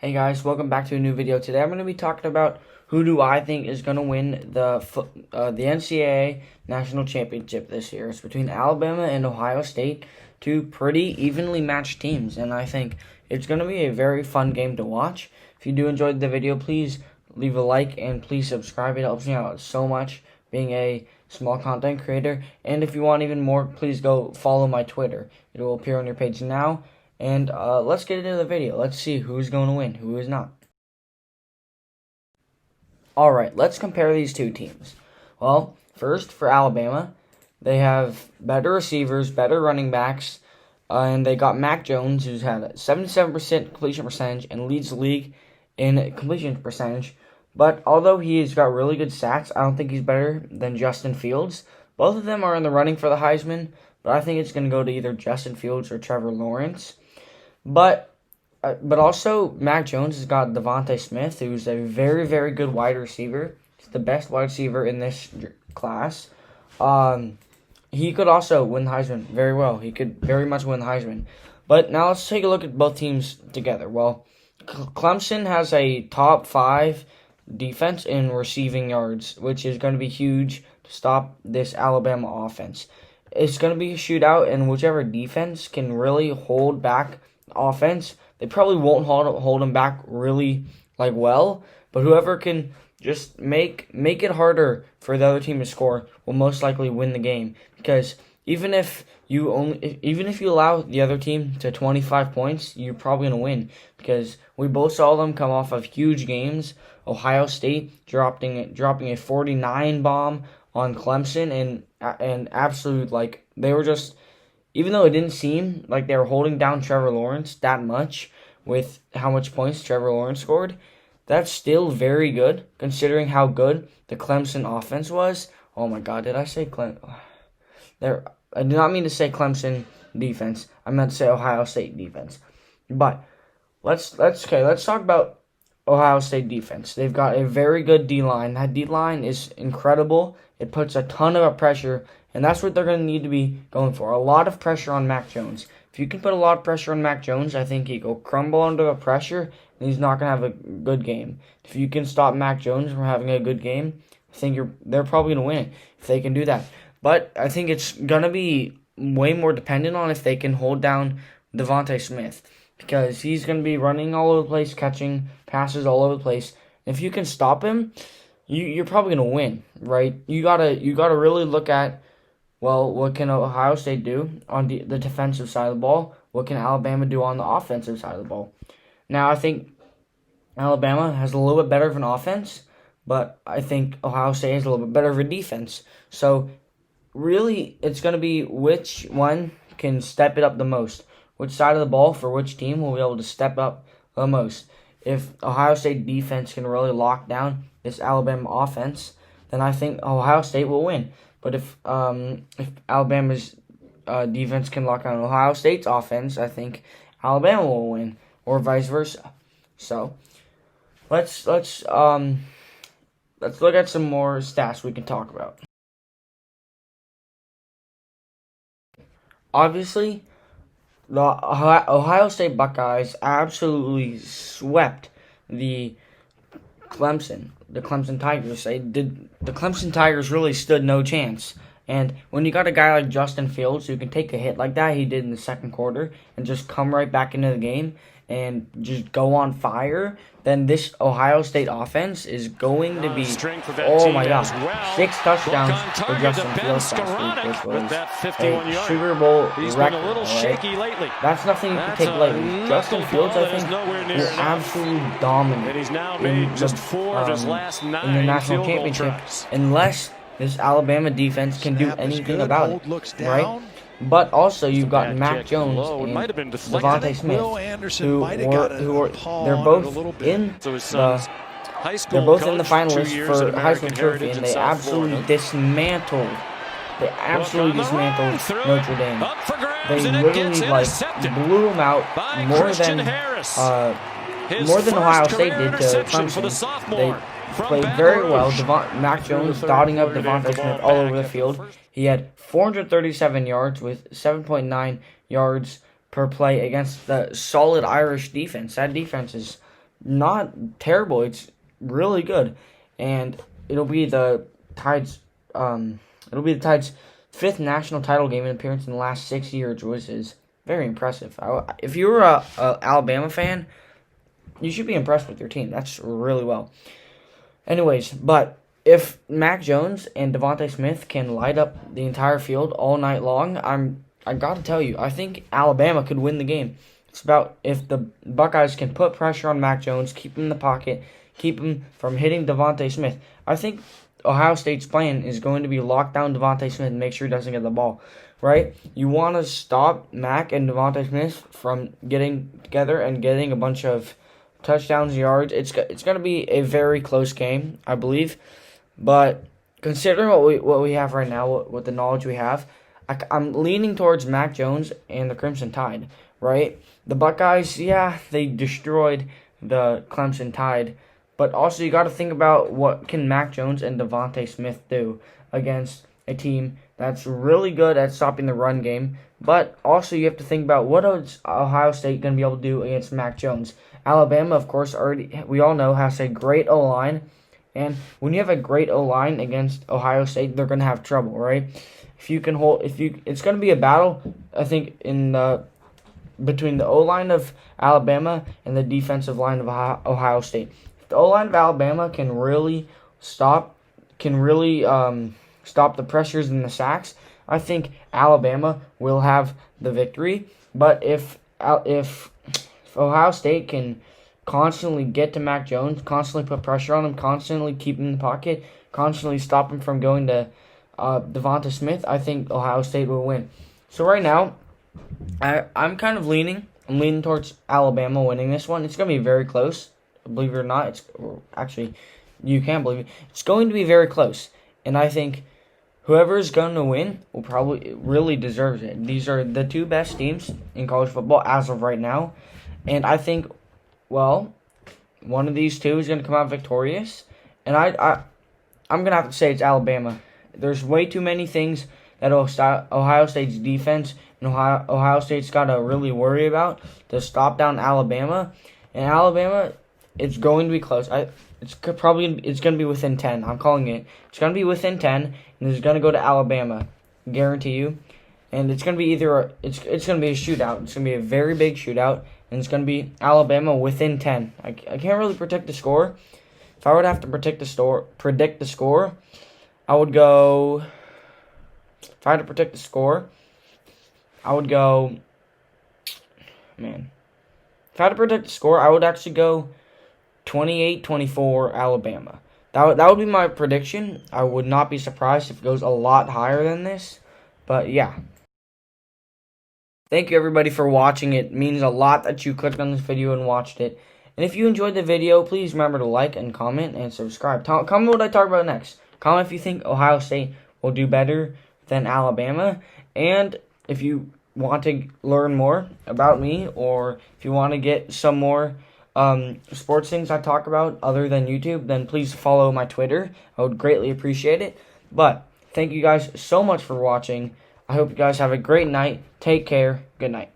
Hey guys, welcome back to a new video. Today I'm going to be talking about who do I think is going to win the NCAA National Championship this year. It's between Alabama and Ohio State, two pretty evenly matched teams, and I think it's going to be a very fun game to watch. If you do enjoy the video, please leave a like and please subscribe. It helps me out so much being a small content creator. And if you want even more, please go follow my Twitter. It will appear on your page now. And let's get into the video. Let's see who's going to win, who is not. Alright, let's compare these two teams. Well, first, for Alabama, they have better receivers, better running backs, and they got Mac Jones, who's had a 77% completion percentage and leads the league in completion percentage. But although he's got really good stats, I don't think he's better than Justin Fields. Both of them are in the running for the Heisman, but I think it's going to go to either Justin Fields or Trevor Lawrence. But also, Mac Jones has got Devontae Smith, who's a very, very good wide receiver. He's the best wide receiver in this class. He could also win the Heisman very well. He could very much win the Heisman. But now let's take a look at both teams together. Well, Clemson has a top 5 defense in receiving yards, which is going to be huge to stop this Alabama offense. It's going to be a shootout, and whichever defense can really hold back offense, they probably won't hold them back really well, but whoever can just make it harder for the other team to score will most likely win the game. Because even if you allow the other team to 25 points, you're probably going to win, because we both saw them come off of huge games. Ohio State dropping a 49 bomb on Clemson, and absolute, they were just, even though it didn't seem like they were holding down Trevor Lawrence that much with how much points Trevor Lawrence scored, that's still very good considering how good the Clemson offense was. Oh my God, did I say Clemson? I did not mean to say Clemson defense. I meant to say Ohio State defense. But let's talk about Ohio State defense. They've got a very good D-line. That D-line is incredible. It puts a ton of pressure, and that's what they're going to need to be going for. A lot of pressure on Mac Jones. If you can put a lot of pressure on Mac Jones, I think he'll crumble under the pressure, and he's not going to have a good game. If you can stop Mac Jones from having a good game, I think they're probably going to win if they can do that. But I think it's going to be way more dependent on if they can hold down Devontae Smith, because he's going to be running all over the place, catching passes all over the place. If you can stop him, you're probably going to win, right? You gotta really look at, well, what can Ohio State do on the defensive side of the ball? What can Alabama do on the offensive side of the ball? Now, I think Alabama has a little bit better of an offense, but I think Ohio State has a little bit better of a defense. So, really, it's going to be which one can step it up the most. Which side of the ball for which team will be able to step up the most. If Ohio State defense can really lock down this Alabama offense, then I think Ohio State will win. But if Alabama's defense can lock down Ohio State's offense, I think Alabama will win, or vice versa. So let's look at some more stats we can talk about. Obviously, the Ohio State Buckeyes absolutely swept the Clemson Tigers. The Clemson Tigers really stood no chance. And when you got a guy like Justin Fields who can take a hit like that he did in the second quarter and just come right back into the game and just go on fire, then this Ohio State offense is going to be, oh my gosh, 6 touchdowns for Justin Fields last week, which was a Sugar Bowl record, right? That's nothing you can take lightly. Justin Fields, I think, will absolutely dominate in the national championship unless this Alabama defense can do anything about it, right? But also, you've got Mac Jones and Devontae Smith, they're both in the finalists for Heisman Trophy, and they absolutely dismantled Notre Dame. They literally blew them out more than Ohio State did to Clemson. They played very well. Mac Jones dotting up Devontae Smith all over the field. He had 437 yards with 7.9 yards per play against the solid Irish defense. That defense is not terrible. It's really good, and it'll be the Tide's fifth national title game appearance in the last 6 years, which is very impressive. If you're a Alabama fan, you should be impressed with your team. That's really well. Anyways, but if Mac Jones and Devontae Smith can light up the entire field all night long, I got to tell you, I think Alabama could win the game. It's about if the Buckeyes can put pressure on Mac Jones, keep him in the pocket, keep him from hitting Devontae Smith. I think Ohio State's plan is going to be lock down Devontae Smith and make sure he doesn't get the ball, right? You want to stop Mac and Devontae Smith from getting together and getting a bunch of touchdowns, yards. It's going to be a very close game, I believe. But considering what we have right now, what the knowledge we have, I'm leaning towards Mac Jones and the Crimson Tide, right? The Buckeyes, yeah, they destroyed the Clemson Tide. But also you got to think about what can Mac Jones and Devontae Smith do against a team that's really good at stopping the run game. But also you have to think about what is Ohio State going to be able to do against Mac Jones. Alabama, of course, we all know has a great O-line. And when you have a great O-line against Ohio State, they're going to have trouble, right? It's going to be a battle, I think, between the O-line of Alabama and the defensive line of Ohio State. If the O-line of Alabama can really stop the pressures and the sacks, I think Alabama will have the victory. But if Ohio State can constantly get to Mac Jones, constantly put pressure on him, constantly keep him in the pocket, constantly stop him from going to Devonta Smith, I think Ohio State will win. So right now, I'm leaning towards Alabama winning this one. It's going to be very close. Believe it or not, you can't believe it. It's going to be very close. And I think whoever is going to win will probably really deserves it. These are the two best teams in college football as of right now. And I think, well, one of these two is going to come out victorious. And I'm going to have to say it's Alabama. There's way too many things that Ohio State's defense and Ohio State's got to really worry about to stop down Alabama. And Alabama, it's going to be close. It's going to be within 10. I'm calling it. It's going to be within 10, and it's going to go to Alabama. Guarantee you. And it's going to be it's going to be a shootout. It's going to be a very big shootout, and it's going to be Alabama within 10. I can't really predict the score. If I would have to predict the score, I would go. If I had to predict the score, I would go. Man, if I had to predict the score, I would actually go 28-24 Alabama. That would be my prediction. I would not be surprised if it goes a lot higher than this. But yeah. Thank you everybody for watching. It means a lot that you clicked on this video and watched it. And if you enjoyed the video, please remember to like and comment and subscribe. Comment what I talk about next. Comment if you think Ohio State will do better than Alabama. And if you want to learn more about me, or if you want to get some more sports things I talk about other than YouTube, then please follow my Twitter. I would greatly appreciate it. But thank you guys so much for watching. I hope you guys have a great night. Take care. Good night.